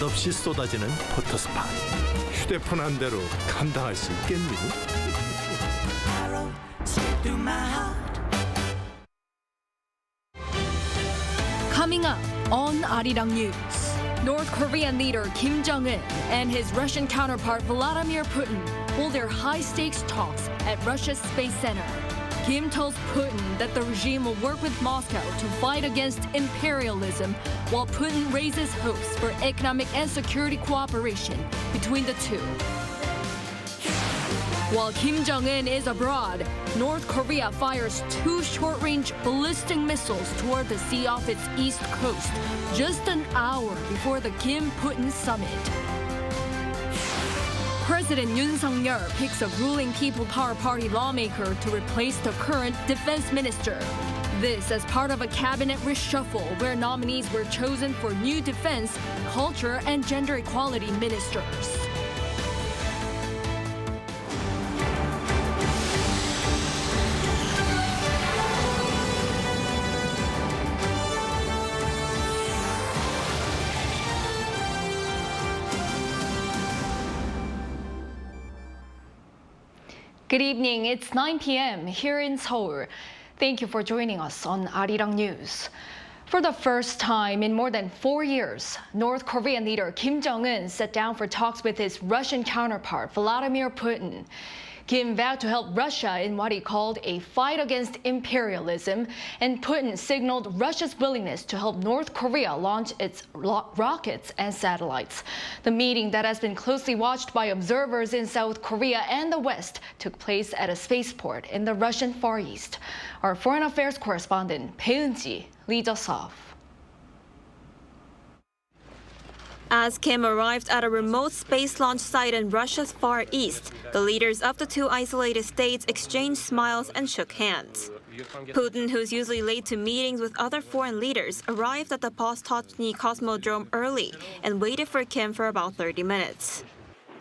끝없이 쏟아지는 포토스팟. 휴대폰 한 대로 감당할 수 있겠니? Coming up on Arirang News, North Korean leader Kim Jong-un and his Russian counterpart Vladimir Putin hold their high-stakes talks at Russia's Space Center. Kim tells Putin that the regime will work with Moscow to fight against imperialism, while Putin raises hopes for economic and security cooperation between the two. While Kim Jong-un is abroad, North Korea fires 2 short-range ballistic missiles toward the sea off its east coast, just an hour before the Kim-Putin summit. President Yoon picks a ruling People Power Party lawmaker to replace the current defense minister. This as part of a cabinet reshuffle where nominees were chosen for new defense, culture, and gender equality ministers. Good evening. It's 9 p.m. here in Seoul. Thank you for joining us on Arirang News. For the first time in more than 4 years, North Korean leader Kim Jong-un sat down for talks with his Russian counterpart, Vladimir Putin. Kim vowed to help Russia in what he called a fight against imperialism, and Putin signaled Russia's willingness to help North Korea launch its rockets and satellites. The meeting that has been closely watched by observers in South Korea and the West took place at a spaceport in the Russian Far East. Our foreign affairs correspondent, Bae Eun-ji, leads us off. As Kim arrived at a remote space launch site in Russia's Far East, the leaders of the 2 isolated states exchanged smiles and shook hands. Putin, who's usually late to meetings with other foreign leaders, arrived at the Vostochny Cosmodrome early and waited for Kim for about 30 minutes.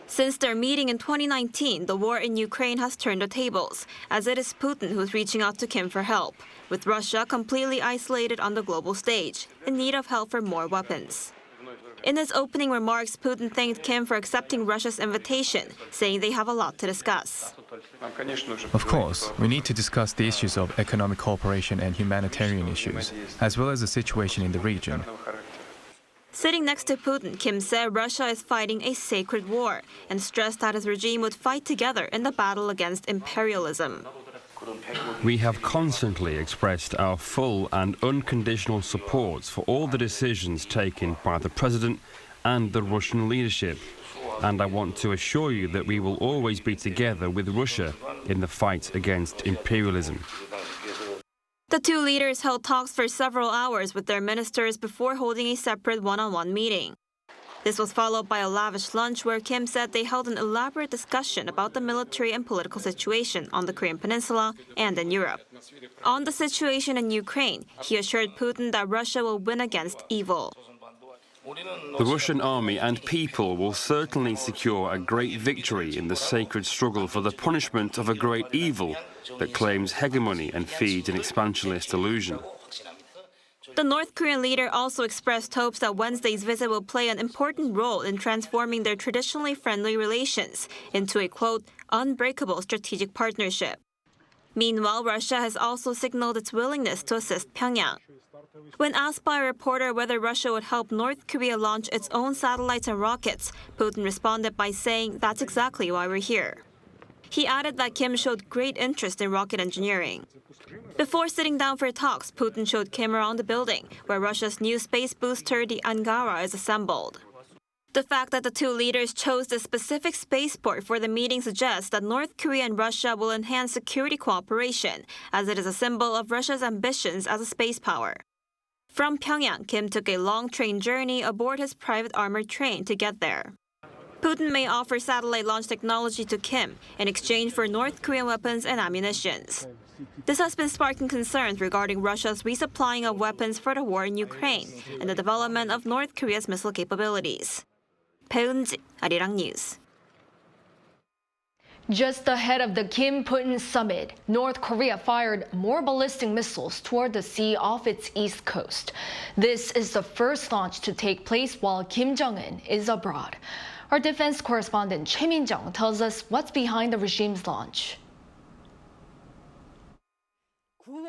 Since their meeting in 2019, the war in Ukraine has turned the tables, as it is Putin who's reaching out to Kim for help, with Russia completely isolated on the global stage, in need of help for more weapons. In his opening remarks, Putin thanked Kim for accepting Russia's invitation, saying they have a lot to discuss. Of course, we need to discuss the issues of economic cooperation and humanitarian issues, as well as the situation in the region. Sitting next to Putin, Kim said Russia is fighting a sacred war and stressed that his regime would fight together in the battle against imperialism. We have constantly expressed our full and unconditional support for all the decisions taken by the President and the Russian leadership. And I want to assure you that we will always be together with Russia in the fight against imperialism. The 2 leaders held talks for several hours with their ministers before holding a separate one-on-one meeting. This was followed by a lavish lunch where Kim said they held an elaborate discussion about the military and political situation on the Korean Peninsula and in Europe. On the situation in Ukraine, he assured Putin that Russia will win against evil. The Russian army and people will certainly secure a great victory in the sacred struggle for the punishment of a great evil that claims hegemony and feeds an expansionist illusion. The North Korean leader also expressed hopes that Wednesday's visit will play an important role in transforming their traditionally friendly relations into a, quote, unbreakable strategic partnership. Meanwhile, Russia has also signaled its willingness to assist Pyongyang. When asked by a reporter whether Russia would help North Korea launch its own satellites and rockets, Putin responded by saying, that's exactly why we're here. He added that Kim showed great interest in rocket engineering. Before sitting down for talks, Putin showed Kim around the building, where Russia's new space booster, the Angara, is assembled. The fact that the 2 leaders chose the specific spaceport for the meeting suggests that North Korea and Russia will enhance security cooperation, as it is a symbol of Russia's ambitions as a space power. From Pyongyang, Kim took a long train journey aboard his private armored train to get there. Putin may offer satellite launch technology to Kim in exchange for North Korean weapons and ammunition. This has been sparking concerns regarding Russia's resupplying of weapons for the war in Ukraine and the development of North Korea's missile capabilities. Bae Eun-ji, Arirang News. Just ahead of the Kim-Putin summit, North Korea fired more ballistic missiles toward the sea off its east coast. This is the first launch to take place while Kim Jong-un is abroad. Our defense correspondent Choi Min-jung tells us what's behind the regime's launch.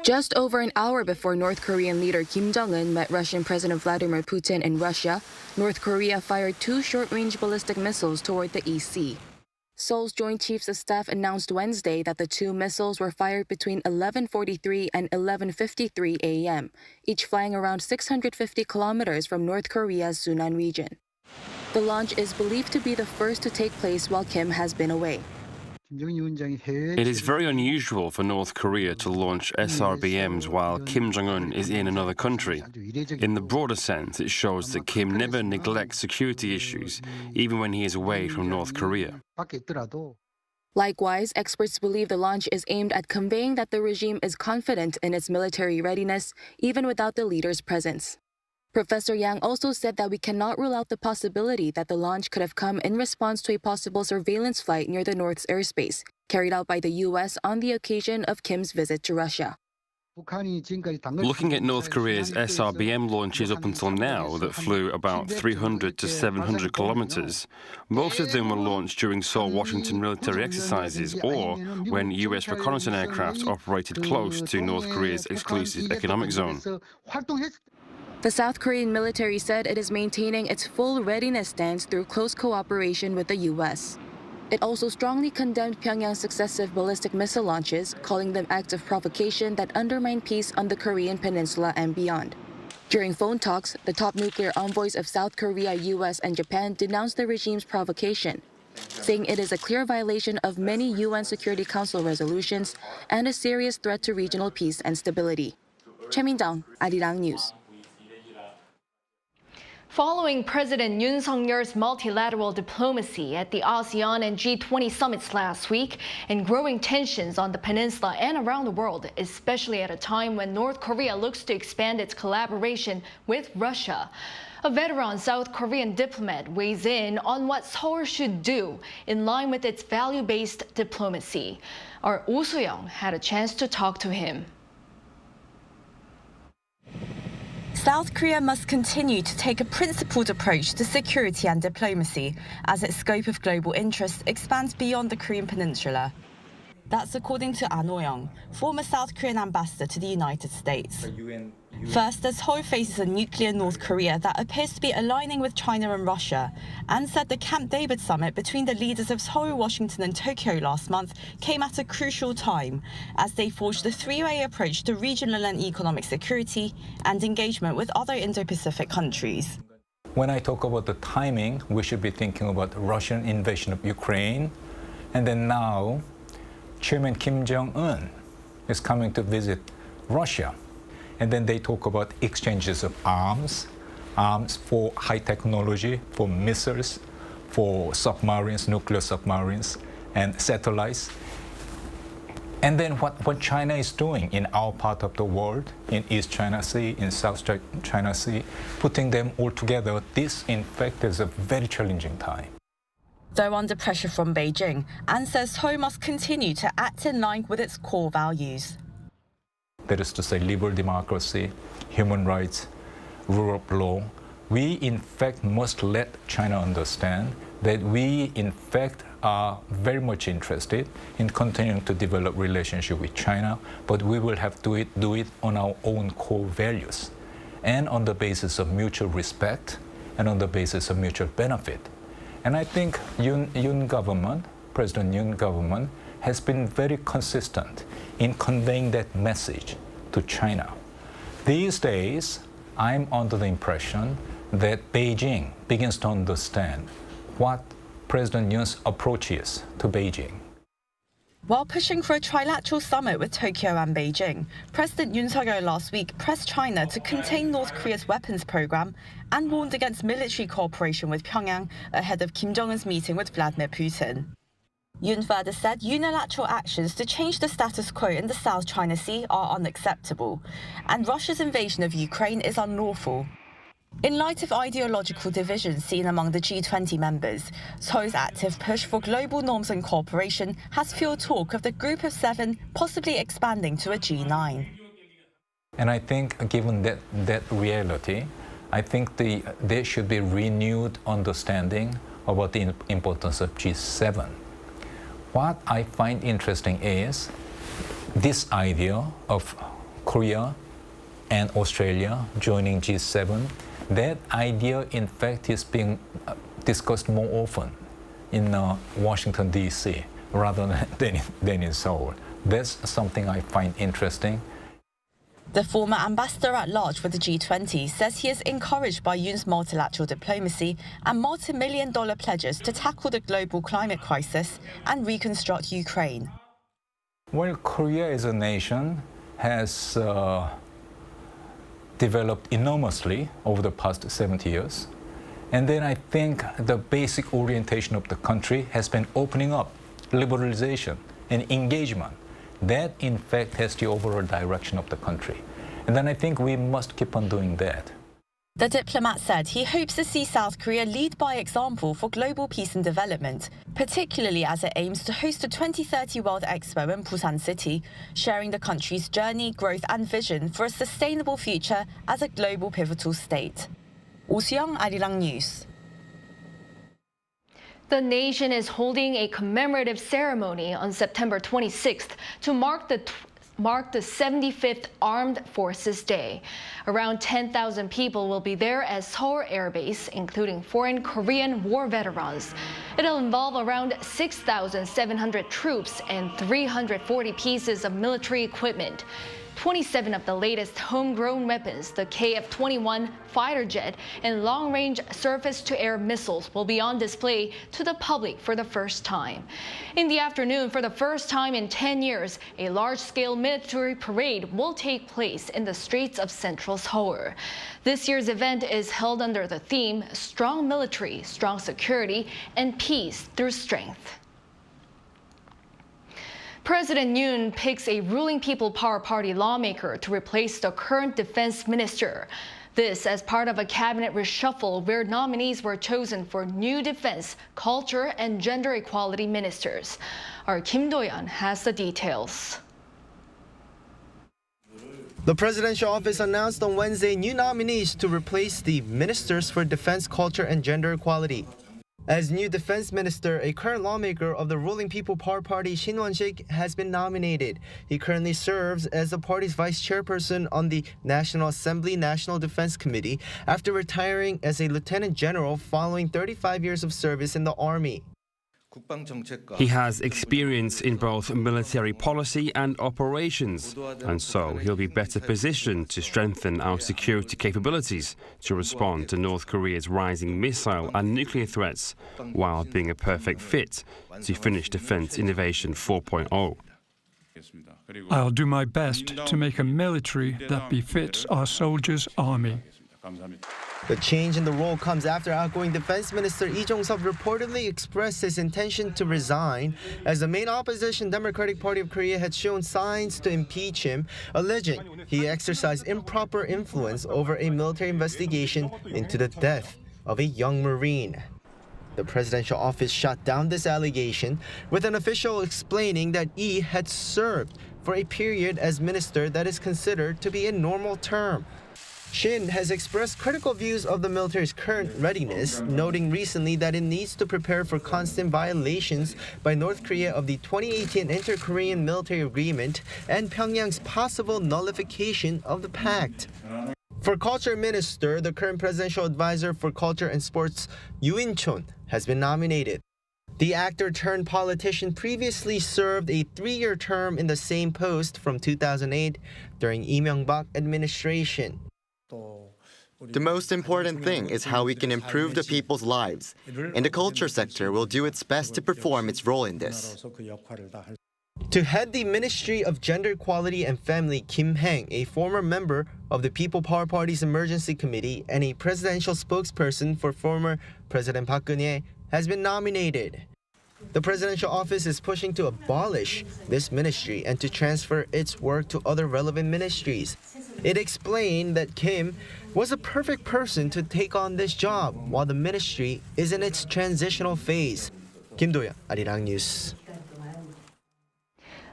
Just over an hour before North Korean leader Kim Jong-un met Russian President Vladimir Putin in Russia, North Korea fired 2 short-range ballistic missiles toward the East Sea. Seoul's Joint Chiefs of Staff announced Wednesday that the 2 missiles were fired between 11:43 and 11:53 a.m., each flying around 650 kilometers from North Korea's Sunan region. The launch is believed to be the first to take place while Kim has been away. It is very unusual for North Korea to launch SRBMs while Kim Jong-un is in another country. In the broader sense, it shows that Kim never neglects security issues, even when he is away from North Korea. Likewise, experts believe the launch is aimed at conveying that the regime is confident in its military readiness, even without the leader's presence. Professor Yang also said that we cannot rule out the possibility that the launch could have come in response to a possible surveillance flight near the North's airspace, carried out by the U.S. on the occasion of Kim's visit to Russia. Looking at North Korea's SRBM launches up until now that flew about 300 to 700 kilometers, most of them were launched during Seoul-Washington military exercises or when U.S. reconnaissance aircraft operated close to North Korea's exclusive economic zone. The South Korean military said it is maintaining its full readiness stance through close cooperation with the U.S. It also strongly condemned Pyongyang's successive ballistic missile launches, calling them acts of provocation that undermine peace on the Korean peninsula and beyond. During phone talks, the top nuclear envoys of South Korea, U.S., and Japan denounced the regime's provocation, saying it is a clear violation of many UN Security Council resolutions and a serious threat to regional peace and stability. Choi Min-jung, Arirang News. Following President Yoon Suk-yeol's multilateral diplomacy at the ASEAN and G20 summits last week and growing tensions on the peninsula and around the world, especially at a time when North Korea looks to expand its collaboration with Russia, a veteran South Korean diplomat weighs in on what Seoul should do in line with its value-based diplomacy. Our Oh Soo-young had a chance to talk to him. South Korea must continue to take a principled approach to security and diplomacy as its scope of global interests expands beyond the Korean peninsula. That's according to An Oh-young, former South Korean ambassador to the United States. First, as Seoul faces a nuclear North Korea that appears to be aligning with China and Russia, An said the Camp David summit between the leaders of Seoul, Washington and Tokyo last month came at a crucial time as they forged a 3-way approach to regional and economic security and engagement with other Indo-Pacific countries. When I talk about the timing, we should be thinking about the Russian invasion of Ukraine. And then now, Chairman Kim Jong-un is coming to visit Russia. And then they talk about exchanges of arms for high technology, for missiles, for submarines, nuclear submarines, and satellites. And then what China is doing in our part of the world, in East China Sea, in South China Sea, putting them all together, this in fact is a very challenging time. Though under pressure from Beijing, An says Seoul must continue to act in line with its core values. That is to say, liberal democracy, human rights, rule of law. We, in fact, must let China understand that we, in fact, are very much interested in continuing to develop relationship with China, but we will have to do it on our own core values and on the basis of mutual respect and on the basis of mutual benefit. And I think Yoon government, President Yoon government, has been very consistent in conveying that message to China. These days, I'm under the impression that Beijing begins to understand what President Yoon's approach is to Beijing. While pushing for a trilateral summit with Tokyo and Beijing, President Yoon Suk-yeol last week pressed China to contain North Korea's weapons program and warned against military cooperation with Pyongyang ahead of Kim Jong-un's meeting with Vladimir Putin. Yoon further said unilateral actions to change the status quo in the South China Sea are unacceptable, and Russia's invasion of Ukraine is unlawful. In light of ideological divisions seen among the G20 members, Seoul's active push for global norms and cooperation has fueled talk of the Group of Seven possibly expanding to a G9. And I think, given that reality, I think there should be renewed understanding about the importance of G7. What I find interesting is this idea of Korea and Australia joining G7. That idea, in fact, is being discussed more often in Washington, D.C., rather than in Seoul. That's something I find interesting. The former ambassador at large for the G20 says he is encouraged by Yoon's multilateral diplomacy and multi-million-dollar pledges to tackle the global climate crisis and reconstruct Ukraine. Well, Korea as a nation has developed enormously over the past 70 years. And then I think the basic orientation of the country has been opening up, liberalization and engagement. That, in fact, has the overall direction of the country. And then I think we must keep on doing that. The diplomat said he hopes to see South Korea lead by example for global peace and development, particularly as it aims to host the 2030 World Expo in Busan City, sharing the country's journey, growth and vision for a sustainable future as a global pivotal state. Joseon, Arirang News. The nation is holding a commemorative ceremony on September 26th to mark the 75th Armed Forces Day. Around 10,000 people will be there at Seoul Air Base, including foreign Korean war veterans. It'll involve around 6,700 troops and 340 pieces of military equipment. 27 of the latest homegrown weapons, the KF-21 fighter jet and long-range surface-to-air missiles will be on display to the public for the first time. In the afternoon, for the first time in 10 years, a large-scale military parade will take place in the streets of central Seoul. This year's event is held under the theme, Strong Military, Strong Security, and Peace Through Strength. President Yoon picks a ruling People Power Party lawmaker to replace the current defense minister. This as part of a cabinet reshuffle where nominees were chosen for new defense, culture, and gender equality ministers. Our Kim Do-yeon has the details. The presidential office announced on Wednesday new nominees to replace the ministers for defense, culture, and gender equality. As new defense minister, a current lawmaker of the ruling People Power Party, Shin Won-sik, has been nominated. He currently serves as the party's vice chairperson on the National Assembly National Defense Committee after retiring as a lieutenant general following 35 years of service in the army. He has experience in both military policy and operations, and so he'll be better positioned to strengthen our security capabilities to respond to North Korea's rising missile and nuclear threats, while being a perfect fit to Finnish Defense Innovation 4.0. I'll do my best to make a military that befits our soldiers' army. The change in the role comes after outgoing Defense Minister Lee Jong-suk reportedly expressed his intention to resign, as the main opposition Democratic Party of Korea had shown signs to impeach him, alleging he exercised improper influence over a military investigation into the death of a young Marine. The presidential office shot down this allegation, with an official explaining that Lee had served for a period as minister that is considered to be a normal term. Shin has expressed critical views of the military's current readiness, noting recently that it needs to prepare for constant violations by North Korea of the 2018 Inter-Korean Military Agreement and Pyongyang's possible nullification of the pact. For Culture Minister, the current presidential advisor for culture and sports, Yoon Chon, has been nominated. The actor-turned-politician previously served a 3-year term in the same post from 2008 during Lee Myung-bak administration. The most important thing is how we can improve the people's lives, and the culture sector will do its best to perform its role in this. To head the Ministry of Gender Equality and Family, Kim Hang, a former member of the People Power Party's Emergency Committee and a presidential spokesperson for former President Park Geun-hye, has been nominated. The presidential office is pushing to abolish this ministry and to transfer its work to other relevant ministries. It explained that Kim was a perfect person to take on this job while the ministry is in its transitional phase. Kim Do-yeon, Arirang News.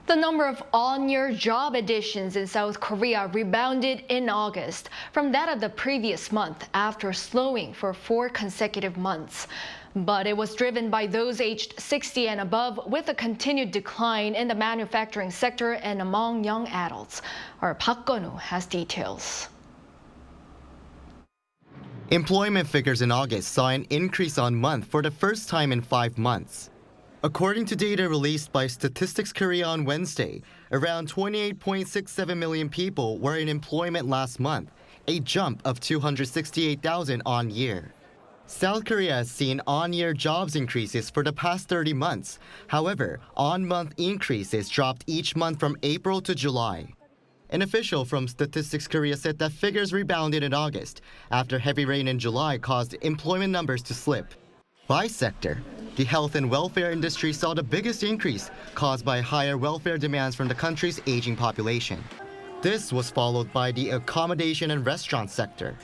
The number of on-year job additions in South Korea rebounded in August from that of the previous month after slowing for 4 consecutive months. But it was driven by those aged 60 and above, with a continued decline in the manufacturing sector and among young adults. Our Park Gun-woo has details. Employment figures in August saw an increase on month for the first time in 5 months. According to data released by Statistics Korea on Wednesday, around 28.67 million people were in employment last month, a jump of 268,000 on year. South Korea has seen on-year jobs increases for the past 30 months. However, on-month increases dropped each month from April to July. An official from Statistics Korea said that figures rebounded in August after heavy rain in July caused employment numbers to slip. By sector, the health and welfare industry saw the biggest increase, caused by higher welfare demands from the country's aging population. This was followed by the accommodation and restaurant sector.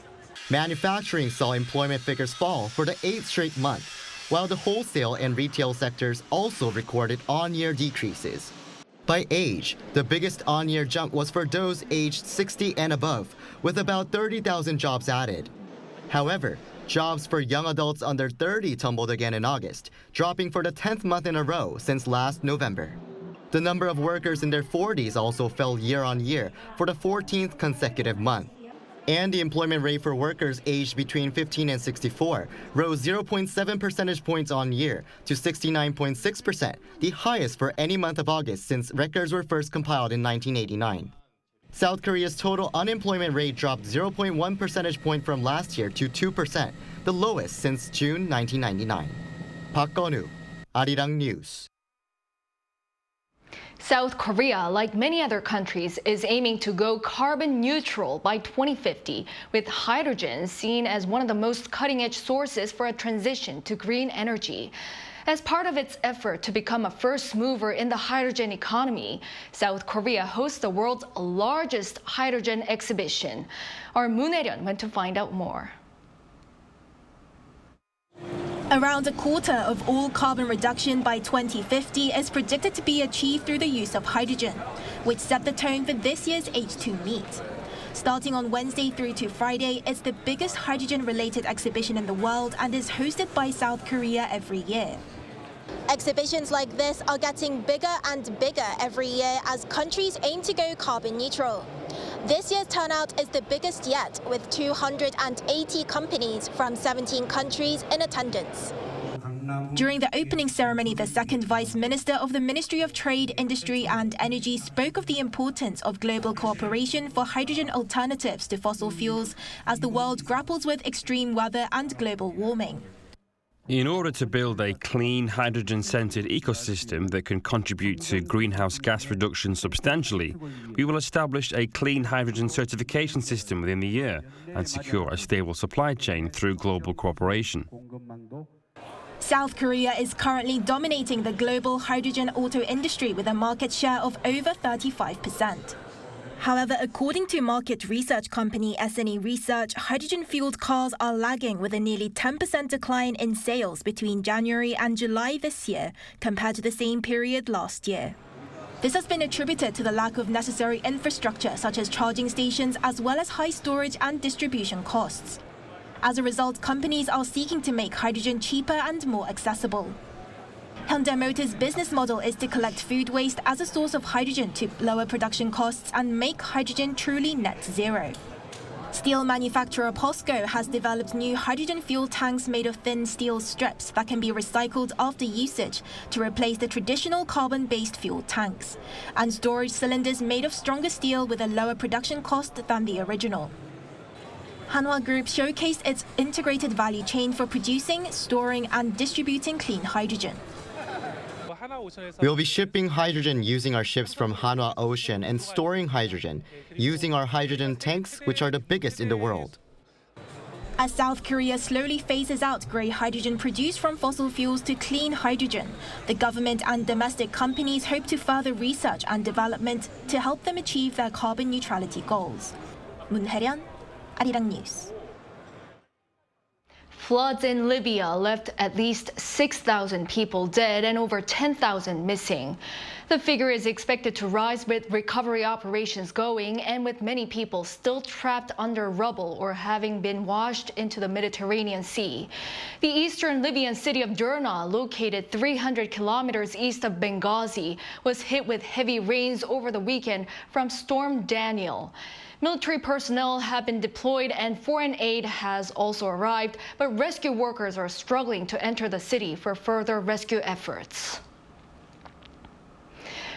Manufacturing saw employment figures fall for the 8th straight month, while the wholesale and retail sectors also recorded on-year decreases. By age, the biggest on-year jump was for those aged 60 and above, with about 30,000 jobs added. However, jobs for young adults under 30 tumbled again in August, dropping for the 10th month in a row since last November. The number of workers in their 40s also fell year on year for the 14th consecutive month. And the employment rate for workers aged between 15 and 64 rose 0.7 percentage points on year to 69.6%, the highest for any month of August since records were first compiled in 1989. South Korea's total unemployment rate dropped 0.1 percentage point from last year to 2%, the lowest since June 1999. Park Gun-woo, Arirang News. South Korea, like many other countries, is aiming to go carbon neutral by 2050, with hydrogen seen as one of the most cutting-edge sources for a transition to green energy. As part of its effort to become a first mover in the hydrogen economy, South Korea hosts the world's largest hydrogen exhibition. Our Moon Hae-ryun went to find out more. Around a quarter of all carbon reduction by 2050 is predicted to be achieved through the use of hydrogen, which set the tone for this year's H2 Meet. Starting on Wednesday through to Friday, it's the biggest hydrogen-related exhibition in the world and is hosted by South Korea every year. Exhibitions like this are getting bigger and bigger every year as countries aim to go carbon neutral. This year's turnout is the biggest yet, with 280 companies from 17 countries in attendance. During the opening ceremony, the second Vice Minister of the Ministry of Trade, Industry and Energy spoke of the importance of global cooperation for hydrogen alternatives to fossil fuels as the world grapples with extreme weather and global warming. In order to build a clean, hydrogen-centered ecosystem that can contribute to greenhouse gas reduction substantially, we will establish a clean hydrogen certification system within the year and secure a stable supply chain through global cooperation. South Korea is currently dominating the global hydrogen auto industry with a market share of over 35%. However, according to market research company SNE Research, hydrogen-fueled cars are lagging with a nearly 10% decline in sales between January and July this year compared to the same period last year. This has been attributed to the lack of necessary infrastructure such as charging stations as well as high storage and distribution costs. As a result, companies are seeking to make hydrogen cheaper and more accessible. Hyundai Motor's business model is to collect food waste as a source of hydrogen to lower production costs and make hydrogen truly net zero. Steel manufacturer POSCO has developed new hydrogen fuel tanks made of thin steel strips that can be recycled after usage to replace the traditional carbon-based fuel tanks, and storage cylinders made of stronger steel with a lower production cost than the original. Hanwha Group showcased its integrated value chain for producing, storing and distributing clean hydrogen. We will be shipping hydrogen using our ships from Hanwha Ocean and storing hydrogen using our hydrogen tanks, which are the biggest in the world. As South Korea slowly phases out grey hydrogen produced from fossil fuels to clean hydrogen, the government and domestic companies hope to further research and development to help them achieve their carbon neutrality goals. 문혜련, Arirang News. Floods in Libya left at least 6,000 people dead and over 10,000 missing. The figure is expected to rise with recovery operations going and with many people still trapped under rubble or having been washed into the Mediterranean Sea. The eastern Libyan city of Derna, located 300 kilometers east of Benghazi, was hit with heavy rains over the weekend from Storm Daniel. Military personnel have been deployed and foreign aid has also arrived, but rescue workers are struggling to enter the city for further rescue efforts.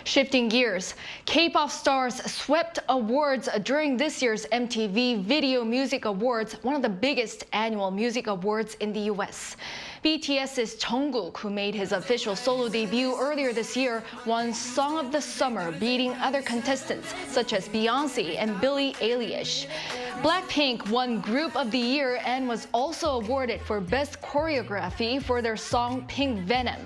Shifting gears, K-pop stars swept awards during this year's MTV Video Music Awards, one of the biggest annual music awards in the US. BTS's Jungkook, who made his official solo debut earlier this year, won Song of the Summer, beating other contestants such as Beyoncé and Billie Eilish. Blackpink won Group of the Year and was also awarded for Best Choreography for their song Pink Venom.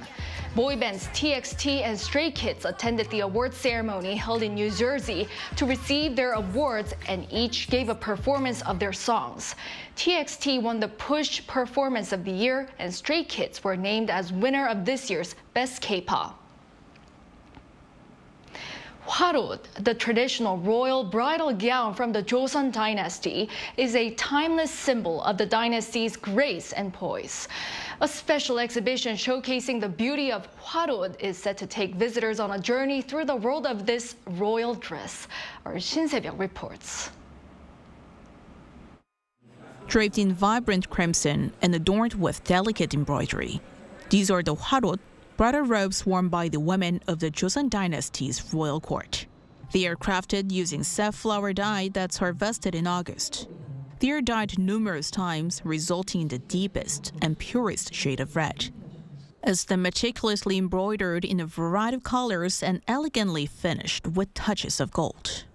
Boy bands TXT and Stray Kids attended the awards ceremony held in New Jersey to receive their awards and each gave a performance of their songs. TXT won the Push Performance of the Year and Stray Kids were named as winner of this year's Best K-pop. Hwarot, the traditional royal bridal gown from the Joseon dynasty, is a timeless symbol of the dynasty's grace and poise. A special exhibition showcasing the beauty of Hwarot is set to take visitors on a journey through the world of this royal dress. Our 신세벽 reports. Draped in vibrant crimson and adorned with delicate embroidery, these are the Hwarot, bridal robes worn by the women of the Joseon dynasty's royal court. They are crafted using safflower dye that's harvested in August. They are dyed numerous times, resulting in the deepest and purest shade of red. As they're meticulously embroidered in a variety of colors and elegantly finished with touches of gold.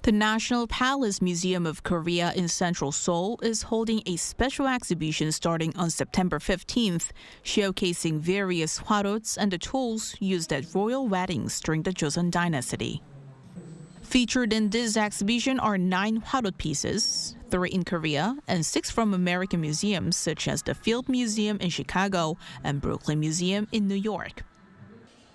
The National Palace Museum of Korea in central Seoul is holding a special exhibition starting on September 15th, showcasing various hwarots and the tools used at royal weddings during the Joseon dynasty. Featured in this exhibition are 9 hwarot pieces, 3 in Korea and 6 from American museums such as the Field Museum in Chicago and Brooklyn Museum in New York.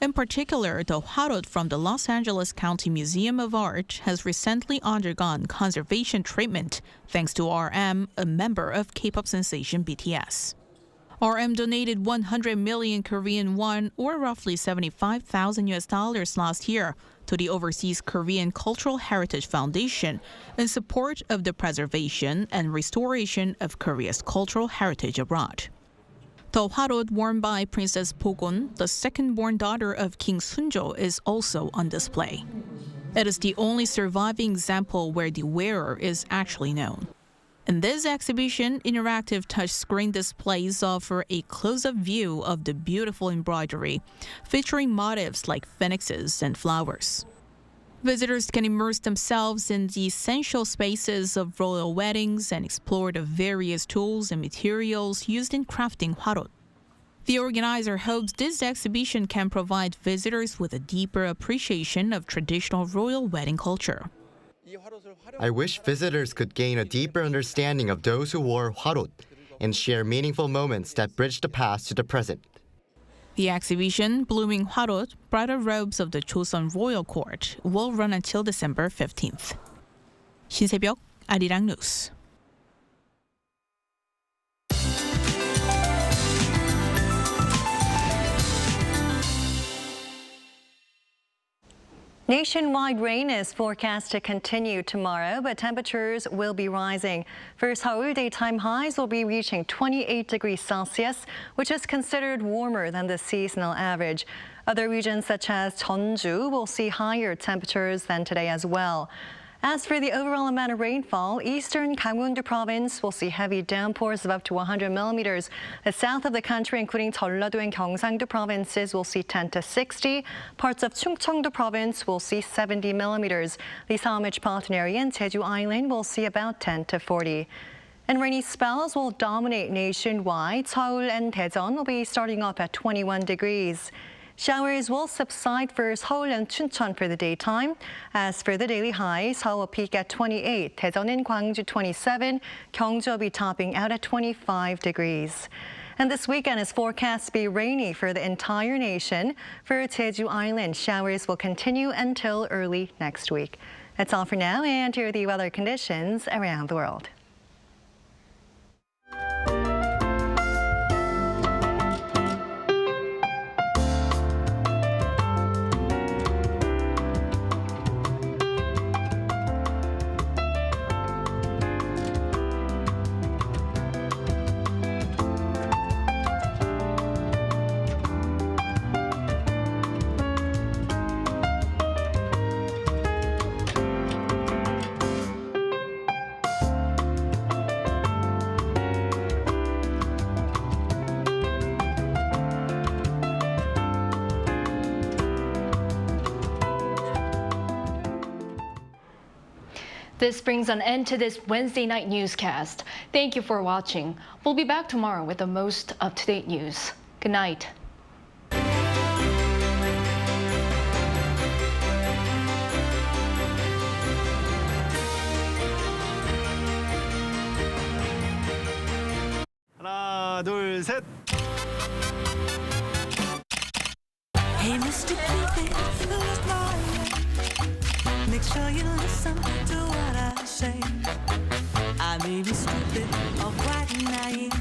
In particular, the Hwarot from the Los Angeles County Museum of Art has recently undergone conservation treatment thanks to RM, a member of K-pop sensation BTS. RM donated 100 million Korean won, or roughly $75,000 last year, to the Overseas Korean Cultural Heritage Foundation in support of the preservation and restoration of Korea's cultural heritage abroad. The hwarot worn by Princess Bogon, the second-born daughter of King Sunjo, is also on display. It is the only surviving example where the wearer is actually known. In this exhibition, interactive touchscreen displays offer a close-up view of the beautiful embroidery, featuring motifs like phoenixes and flowers. Visitors can immerse themselves in the essential spaces of royal weddings and explore the various tools and materials used in crafting hwarot. The organizer hopes this exhibition can provide visitors with a deeper appreciation of traditional royal wedding culture. I wish visitors could gain a deeper understanding of those who wore hwarot and share meaningful moments that bridge the past to the present. The exhibition, Blooming Hwarot, Bridal Robes of the Joseon Royal Court, will run until December 15th. 신세벽, Arirang News. Nationwide rain is forecast to continue tomorrow, but temperatures will be rising. For Seoul, daytime highs will be reaching 28 degrees Celsius, which is considered warmer than the seasonal average. Other regions such as Jeonju will see higher temperatures than today as well. As for the overall amount of rainfall, eastern Gangwon-do province will see heavy downpours of up to 100 millimeters. The south of the country, including Jeollado and Gyeongsang-do provinces, will see 10 to 60. Parts of Chungcheong-do province will see 70 millimeters. The Seoul metropolitan area and Jeju Island will see about 10 to 40. And rainy spells will dominate nationwide. Seoul and Daejeon will be starting off at 21 degrees. Showers will subside for Seoul and Chuncheon for the daytime. As for the daily highs, Seoul will peak at 28, Daejeon and Gwangju 27, Gyeongju will be topping out at 25 degrees. And this weekend is forecast to be rainy for the entire nation. For Jeju Island, showers will continue until early next week. That's all for now, and here are the weather conditions around the world. This brings an end to this Wednesday night newscast. Thank you for watching. We'll be back tomorrow with the most up-to-date news. Good night. 하나, 둘, 셋. Hey, Mr. Cupid, who's lying? Make sure you listen to what I say. I may be stupid or bright and naive,